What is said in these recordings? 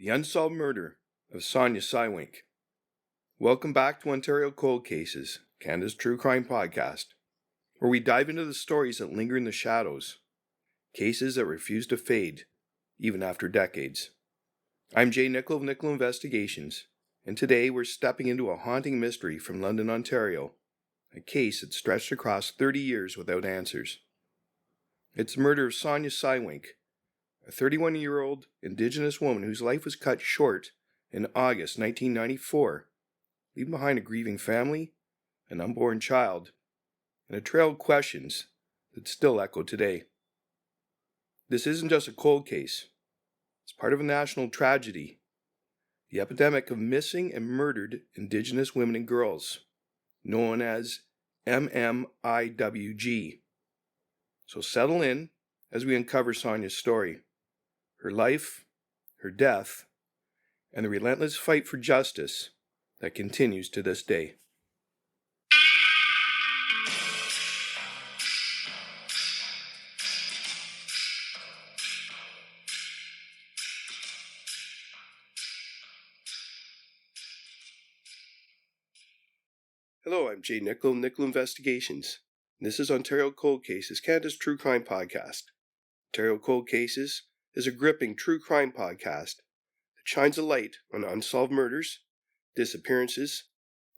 The Unsolved Murder of Sonya Cywink. Welcome back to Ontario Cold Cases, Canada's true crime podcast, where we dive into the stories that linger in the shadows, cases that refuse to fade, even after decades. I'm Jay Nicoll of Nicoll Investigations, and today we're stepping into a haunting mystery from London, Ontario, a case that stretched across 30 years without answers. It's the murder of Sonya Cywink, a 31-year-old Indigenous woman whose life was cut short in August 1994, leaving behind a grieving family, an unborn child, and a trail of questions that still echo today. This isn't just a cold case. It's part of a national tragedy, the epidemic of missing and murdered Indigenous women and girls, known as MMIWG. So settle in as we uncover Sonya's story, her life, her death, and the relentless fight for justice that continues to this day. Hello, I'm Jay Nicoll of Nicoll Investigations, and this is Ontario Cold Cases, Canada's true crime podcast. Ontario Cold Cases is a gripping true crime podcast that shines a light on unsolved murders, disappearances,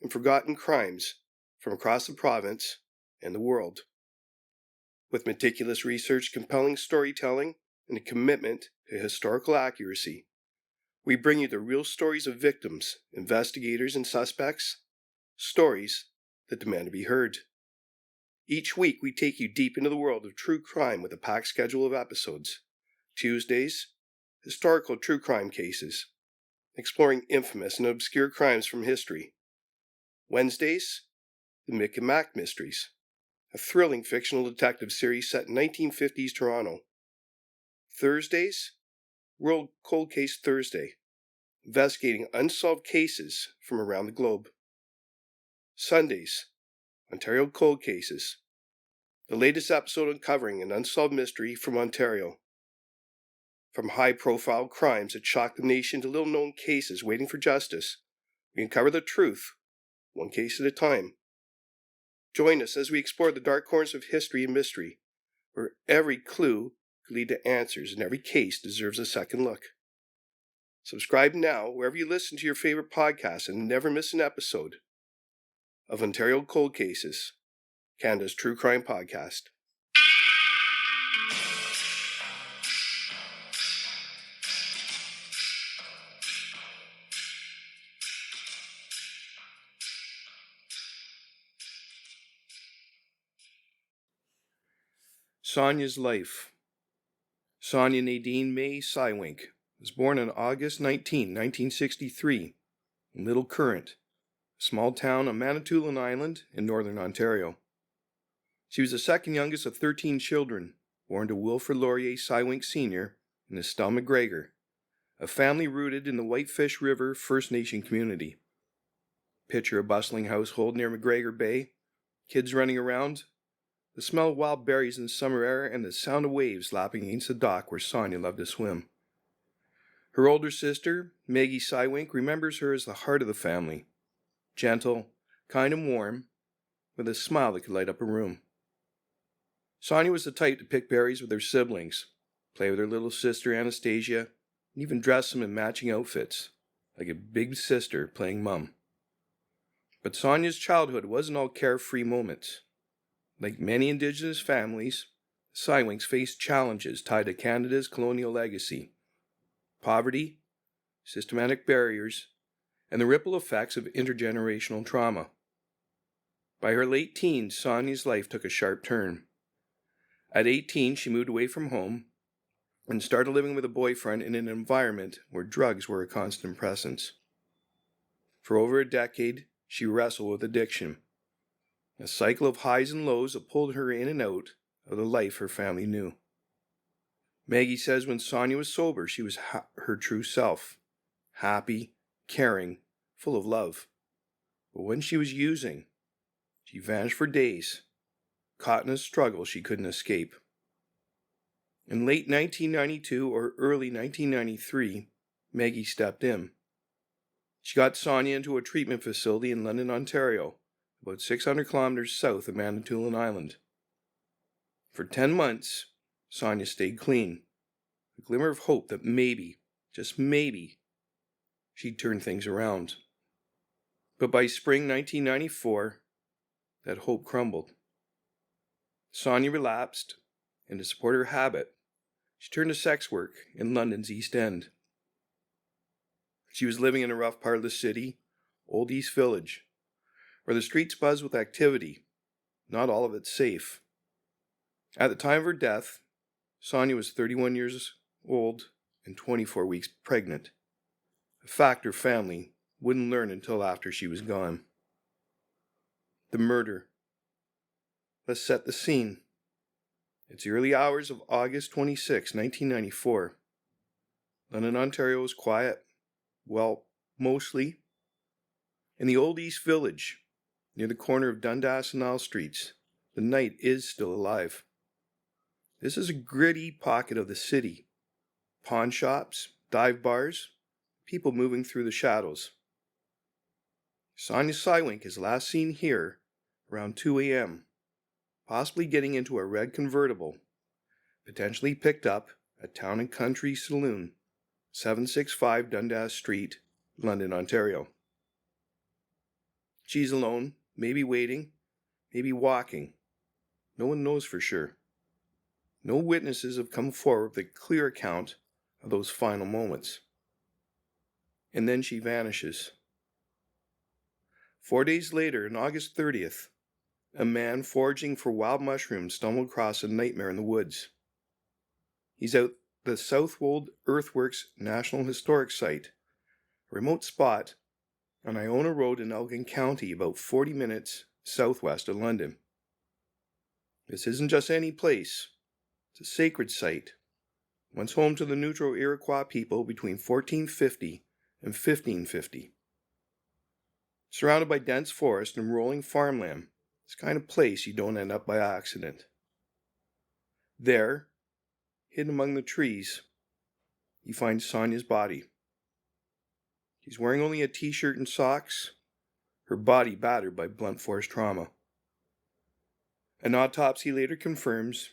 and forgotten crimes from across the province and the world. With meticulous research, compelling storytelling, and a commitment to historical accuracy, we bring you the real stories of victims, investigators, and suspects, stories that demand to be heard. Each week, we take you deep into the world of true crime with a packed schedule of episodes. Tuesdays, historical true crime cases, exploring infamous and obscure crimes from history. Wednesdays, the Mick and Mac Mysteries, a thrilling fictional detective series set in 1950s Toronto. Thursdays, World Cold Case Thursday, investigating unsolved cases from around the globe. Sundays, Ontario Cold Cases, the latest episode uncovering an unsolved mystery from Ontario. From high-profile crimes that shock the nation to little-known cases waiting for justice, we uncover the truth, one case at a time. Join us as we explore the dark corners of history and mystery, where every clue could lead to answers and every case deserves a second look. Subscribe now wherever you listen to your favorite podcasts and never miss an episode of Ontario Cold Cases, Canada's true crime podcast. Sonya's life. Sonya Nadine May Cywink was born on August 19, 1963, in Little Current, a small town on Manitoulin Island in northern Ontario. She was the second youngest of 13 children, born to Wilfred Laurier Cywink Sr. and Estelle McGregor, a family rooted in the Whitefish River First Nation community. Picture a bustling household near McGregor Bay, kids running around, the smell of wild berries in the summer air, and the sound of waves lapping against the dock where Sonya loved to swim. Her older sister, Meggie Cywink, remembers her as the heart of the family, gentle, kind and warm, with a smile that could light up a room. Sonya was the type to pick berries with her siblings, play with her little sister Anastasia, and even dress them in matching outfits, like a big sister playing mum. But Sonya's childhood wasn't all carefree moments. Like many Indigenous families, Cywinks faced challenges tied to Canada's colonial legacy, poverty, systematic barriers, and the ripple effects of intergenerational trauma. By her late teens, Sonya's life took a sharp turn. At 18, she moved away from home and started living with a boyfriend in an environment where drugs were a constant presence. For over a decade, she wrestled with addiction, a cycle of highs and lows that pulled her in and out of the life her family knew. Meggie says when Sonya was sober, she was her true self, happy, caring, full of love. But when she was using, she vanished for days, caught in a struggle she couldn't escape. In late 1992 or early 1993, Meggie stepped in. She got Sonya into a treatment facility in London, Ontario, about 600 kilometers south of Manitoulin Island. For 10 months, Sonya stayed clean, a glimmer of hope that maybe, just maybe, she'd turn things around. But by spring 1994, that hope crumbled. Sonya relapsed, and to support her habit, she turned to sex work in London's East End. She was living in a rough part of the city, Old East Village, where the streets buzz with activity, not all of it safe. At the time of her death, Sonya was 31 years old and 24 weeks pregnant, a fact her family wouldn't learn until after she was gone. The murder. Let's set the scene. It's the early hours of August 26, 1994. London, Ontario is quiet. Well, mostly. In the Old East Village, near the corner of Dundas and Nicoll Streets, the night is still alive. This is a gritty pocket of the city. Pawn shops, dive bars, people moving through the shadows. Sonya Cywink is last seen here around 2 a.m., possibly getting into a red convertible, potentially picked up at Town and Country Saloon, 765 Dundas Street, London, Ontario. She's alone, maybe waiting, maybe walking. No one knows for sure. No witnesses have come forward with a clear account of those final moments. And then she vanishes. 4 days later, on August 30th, a man foraging for wild mushrooms stumbled across a nightmare in the woods. He's out the Southwold Earthworks National Historic Site, a remote spot on Iona Road in Elgin County, about 40 minutes southwest of London. This isn't just any place. It's a sacred site, once home to the neutral Iroquois people between 1450 and 1550. Surrounded by dense forest and rolling farmland, it's the kind of place you don't end up by accident. There, hidden among the trees, you find Sonya's body. She's wearing only a t-shirt and socks, her body battered by blunt force trauma. An autopsy later confirms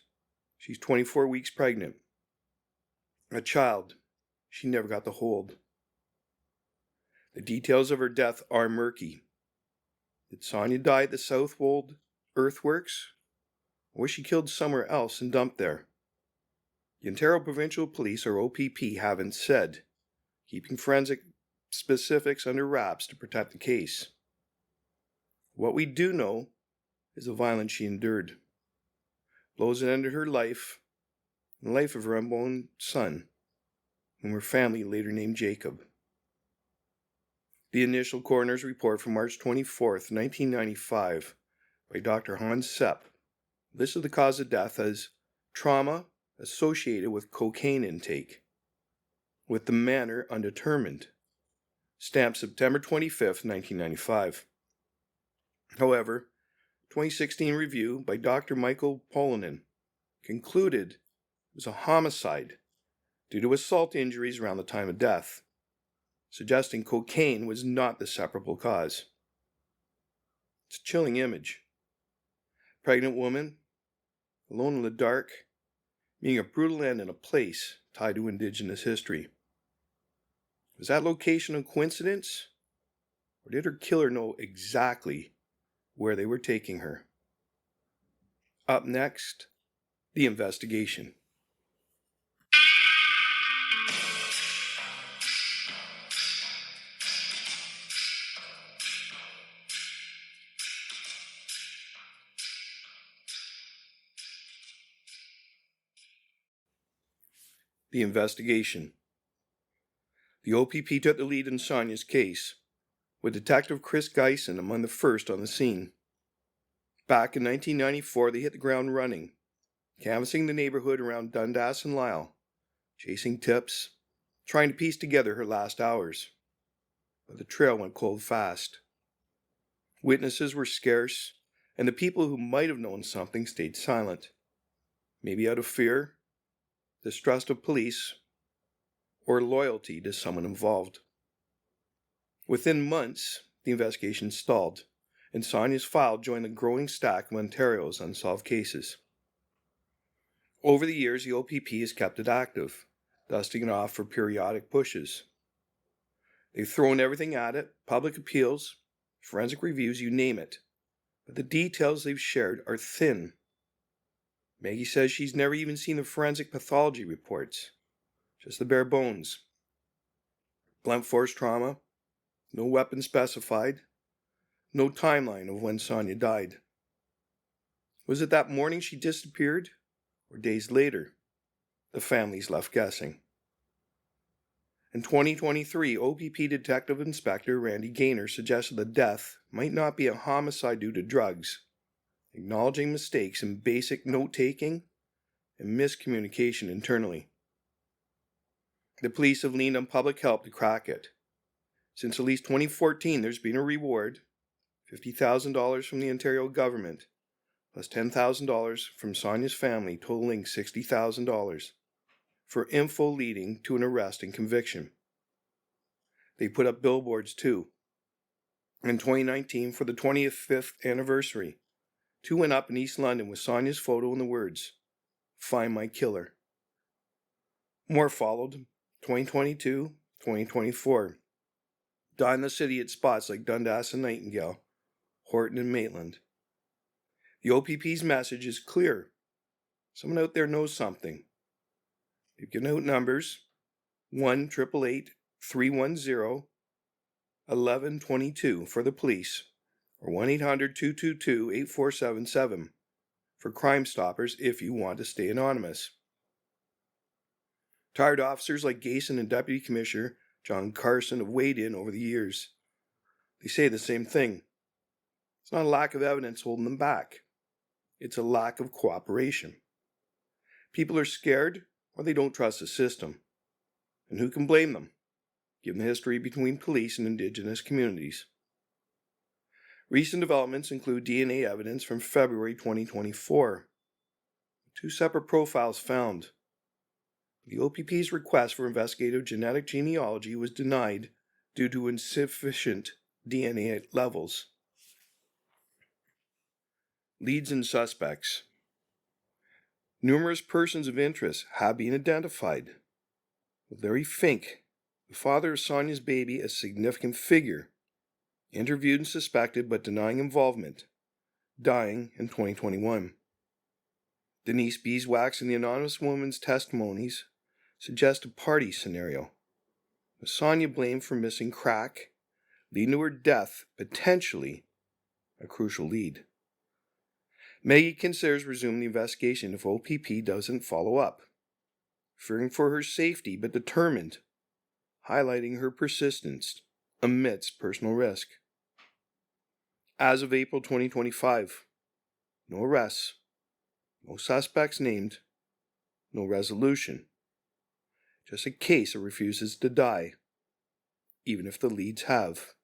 she's 24 weeks pregnant. A child she never got to hold. The details of her death are murky. Did Sonya die at the Southwold Earthworks? Or was she killed somewhere else and dumped there? The Ontario Provincial Police, or OPP, haven't said, keeping forensic specifics under wraps to protect the case. What we do know is the violence she endured. Blows that ended her life, and the life of her unborn son, whom her family later named Jacob. The initial coroner's report from March 24th, 1995, by Dr. Hans Sepp, listed the cause of death as trauma associated with cocaine intake, with the manner undetermined, stamped September 25th, 1995. However, 2016 review by Dr. Michael Polinen concluded it was a homicide due to assault injuries around the time of death, suggesting cocaine was not the separable cause. It's a chilling image. Pregnant woman, alone in the dark, meeting a brutal end in a place tied to Indigenous history. Was that location a coincidence? Or did her killer know exactly where they were taking her? Up next, the investigation. The investigation. The OPP took the lead in Sonya's case, with Detective Chris Geisen among the first on the scene. Back in 1994, they hit the ground running, canvassing the neighborhood around Dundas and Lisle, chasing tips, trying to piece together her last hours. But the trail went cold fast. Witnesses were scarce, and the people who might have known something stayed silent. Maybe out of fear, distrust of police, or loyalty to someone involved. Within months, the investigation stalled, and Sonya's file joined the growing stack of Ontario's unsolved cases. Over the years, the OPP has kept it active, dusting it off for periodic pushes. They've thrown everything at it, public appeals, forensic reviews, you name it, but the details they've shared are thin. Meggie says she's never even seen the forensic pathology reports, just the bare bones. Blunt force trauma, no weapon specified, no timeline of when Sonya died. Was it that morning she disappeared, or days later? The family's left guessing. In 2023, OPP Detective Inspector Randy Gaynor suggested the death might not be a homicide due to drugs, acknowledging mistakes in basic note-taking and miscommunication internally. The police have leaned on public help to crack it. Since at least 2014, there's been a reward, $50,000 from the Ontario government, plus $10,000 from Sonya's family, totaling $60,000, for info leading to an arrest and conviction. They put up billboards too. In 2019, for the 25th anniversary, 2 went up in East London with Sonya's photo and the words, "Find my killer." More followed, 2022, 2024. Dot the city at spots like Dundas and Nightingale, Horton and Maitland. The OPP's message is clear. Someone out there knows something. They've given out numbers, 1-888-310-1122 for the police, or 1-800-222-8477 for Crime Stoppers if you want to stay anonymous. Tired officers like Gayson and Deputy Commissioner John Carson have weighed in over the years. They say the same thing. It's not a lack of evidence holding them back. It's a lack of cooperation. People are scared or they don't trust the system. And who can blame them, given the history between police and Indigenous communities? Recent developments include DNA evidence from February 2024. 2 separate profiles found. The OPP's request for investigative genetic genealogy was denied due to insufficient DNA levels. Leads and suspects. Numerous persons of interest have been identified, with Larry Fink, the father of Sonya's baby, a significant figure, interviewed and suspected but denying involvement, dying in 2021. Denise Beeswax and the anonymous woman's testimonies suggest a party scenario, with Sonya blamed for missing crack, leading to her death, potentially a crucial lead. Meggie considers resuming the investigation if OPP doesn't follow up, fearing for her safety but determined, highlighting her persistence amidst personal risk. As of April 2025, no arrests, no suspects named, no resolution. Just a case that refuses to die, even if the leads have.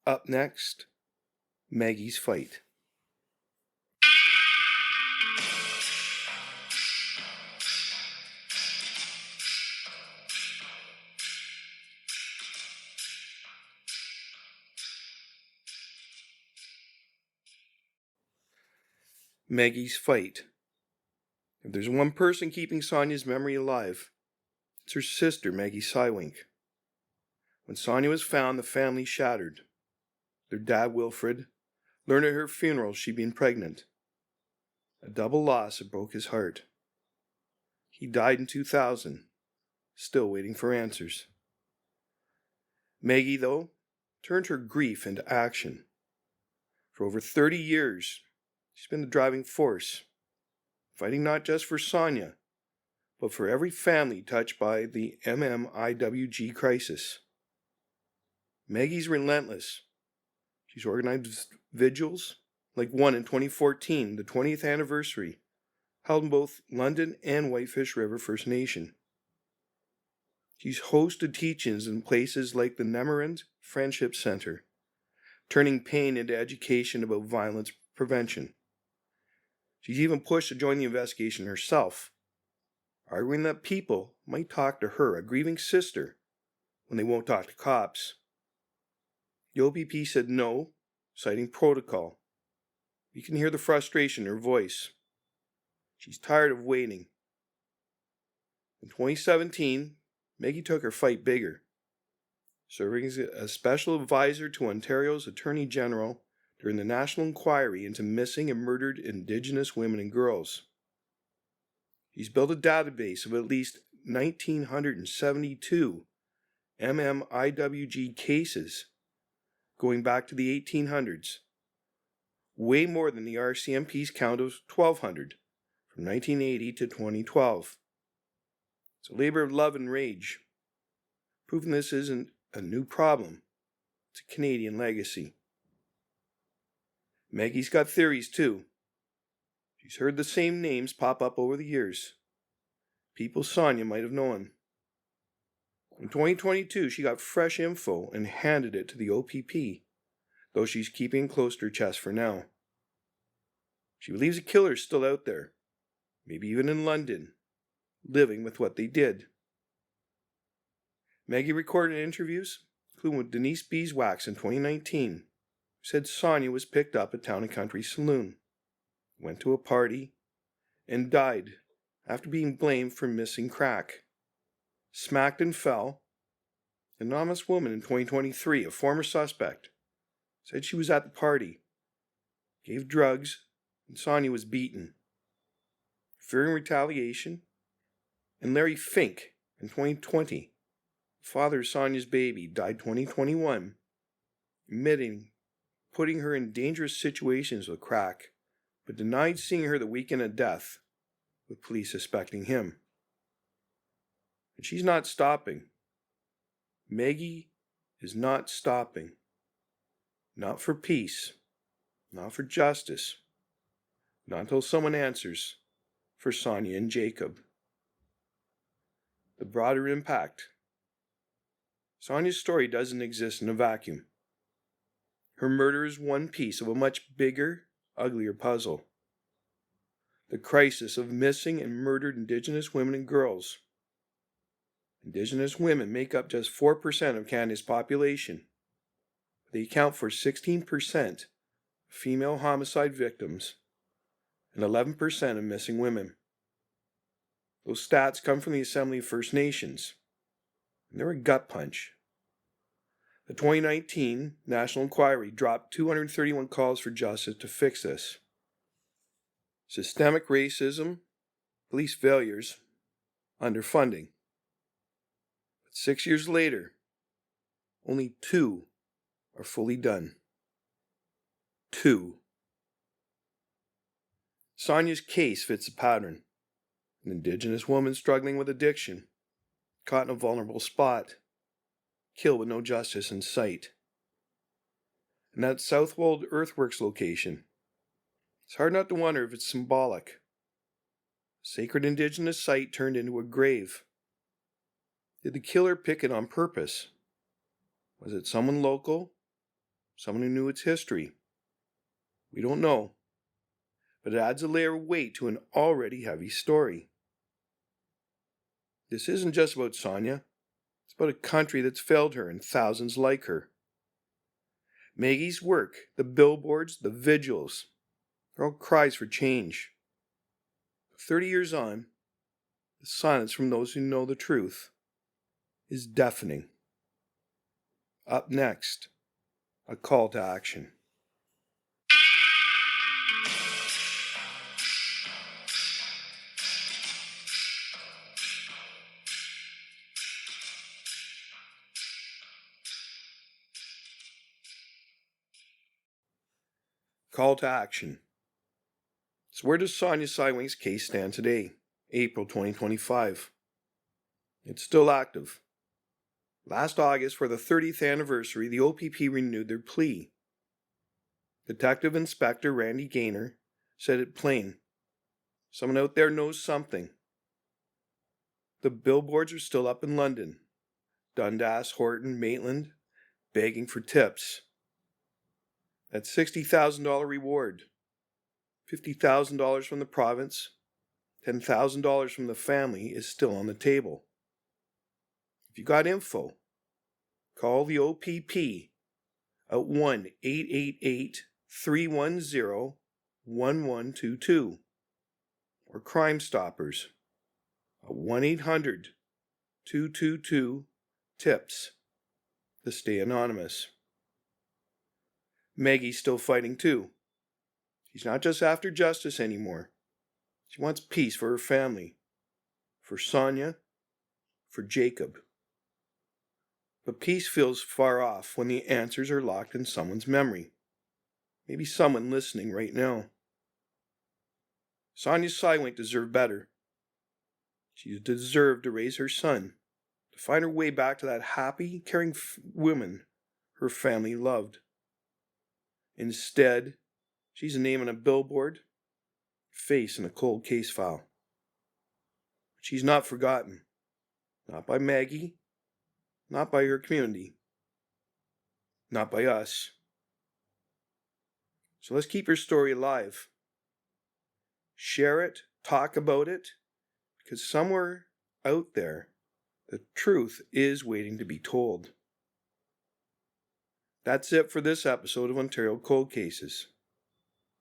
Up next, Maggie's fight. Maggie's fight. If there's one person keeping Sonya's memory alive, it's her sister, Sonya Cywink. When Sonya was found, the family shattered. Their dad, Wilfred, learned at her funeral she'd been pregnant. A double loss that broke his heart. He died in 2000, still waiting for answers. Meggie, though, turned her grief into action. For over 30 years, she's been the driving force, fighting not just for Sonya, but for every family touched by the MMIWG crisis. Maggie's relentless. She's organized vigils, like one in 2014, the 20th anniversary, held in both London and Whitefish River First Nation. She's hosted teach-ins in places like the Nemerand Friendship Center, turning pain into education about violence prevention. She's even pushed to join the investigation herself, arguing that people might talk to her, a grieving sister, when they won't talk to cops. The OPP said no, citing protocol. You can hear the frustration in her voice. She's tired of waiting. In 2017, Meggie took her fight bigger, serving as a special advisor to Ontario's Attorney General during the national inquiry into missing and murdered Indigenous women and girls. She's built a database of at least 1,972 MMIWG cases going back to the 1800s, way more than the RCMP's count of 1,200 from 1980 to 2012. It's a labor of love and rage, proving this isn't a new problem. It's a Canadian legacy. Meggie's got theories too. She's heard the same names pop up over the years. People Sonya might have known. In 2022, she got fresh info and handed it to the OPP, though she's keeping it close to her chest for now. She believes a killer's still out there, maybe even in London, living with what they did. Meggie recorded interviews, including with Denise Beeswax in 2019, who said Sonya was picked up at Town & Country Saloon, went to a party, and died after being blamed for missing crack. Smacked and fell. An anonymous woman in 2023, a former suspect, said she was at the party, gave drugs, and Sonya was beaten. Fearing retaliation, and Larry Fink in 2020, father of Sonya's baby, died 2021, admitting putting her in dangerous situations with crack, but denied seeing her the weekend of death, with police suspecting him. And she's not stopping. Meggie is not stopping. Not for peace, not for justice, not until someone answers for Sonya and Jacob. The broader impact. Sonya's story doesn't exist in a vacuum. Her murder is one piece of a much bigger, uglier puzzle. The crisis of missing and murdered Indigenous women and girls. Indigenous women make up just 4% of Canada's population. They account for 16% of female homicide victims and 11% of missing women. Those stats come from the Assembly of First Nations, and they're a gut punch. The 2019 National Inquiry dropped 231 calls for justice to fix this. Systemic racism, police failures, underfunding. But 6 years later, only 2 are fully done. 2. Sonya's case fits the pattern. An Indigenous woman struggling with addiction, caught in a vulnerable spot, killed with no justice in sight. And that Southwold Earthworks location, it's hard not to wonder if it's symbolic. A sacred Indigenous site turned into a grave. Did the killer pick it on purpose? Was it someone local? Someone who knew its history? We don't know. But it adds a layer of weight to an already heavy story. This isn't just about Sonya. It's about a country that's failed her and thousands like her. Meggie's work, the billboards, the vigils, they're all cries for change. 30 years on, the silence from those who know the truth is deafening. Up next, a call to action. Call to action. So where does Sonya Cywink's case stand today, April 2025? It's still active. Last August, for the 30th anniversary, the OPP renewed their plea. Detective Inspector Randy Gaynor said it plain. Someone out there knows something. The billboards are still up in London. Dundas, Horton, Maitland, begging for tips. That $60,000 reward. $50,000 from the province, $10,000 from the family is still on the table. If you got info, call the OPP at 1-888-310-1122 or Crime Stoppers at 1-800-222-TIPS to stay anonymous. Meggie's still fighting too. She's not just after justice anymore. She wants peace for her family, for Sonya, for Jacob. But peace feels far off when the answers are locked in someone's memory. Maybe someone listening right now. Sonya Cywink deserved better. She deserved to raise her son, to find her way back to that happy, caring woman her family loved. Instead, she's a name on a billboard, face in a cold case file. But she's not forgotten. Not by Meggie, not by her community, not by us. So let's keep her story alive. Share it, talk about it, because somewhere out there, the truth is waiting to be told. That's it for this episode of Ontario Cold Cases.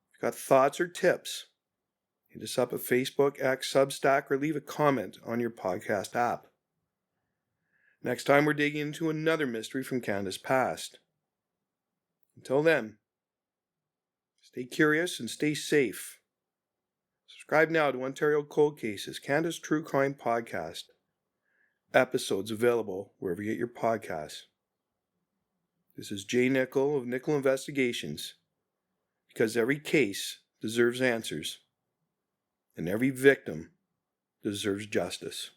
If you've got thoughts or tips, hit us up at Facebook, X, Substack, or leave a comment on your podcast app. Next time we're digging into another mystery from Canada's past. Until then, stay curious and stay safe. Subscribe now to Ontario Cold Cases, Canada's True Crime Podcast. Episodes available wherever you get your podcasts. This is J. Nicoll of Nicoll Investigations, because every case deserves answers, and every victim deserves justice.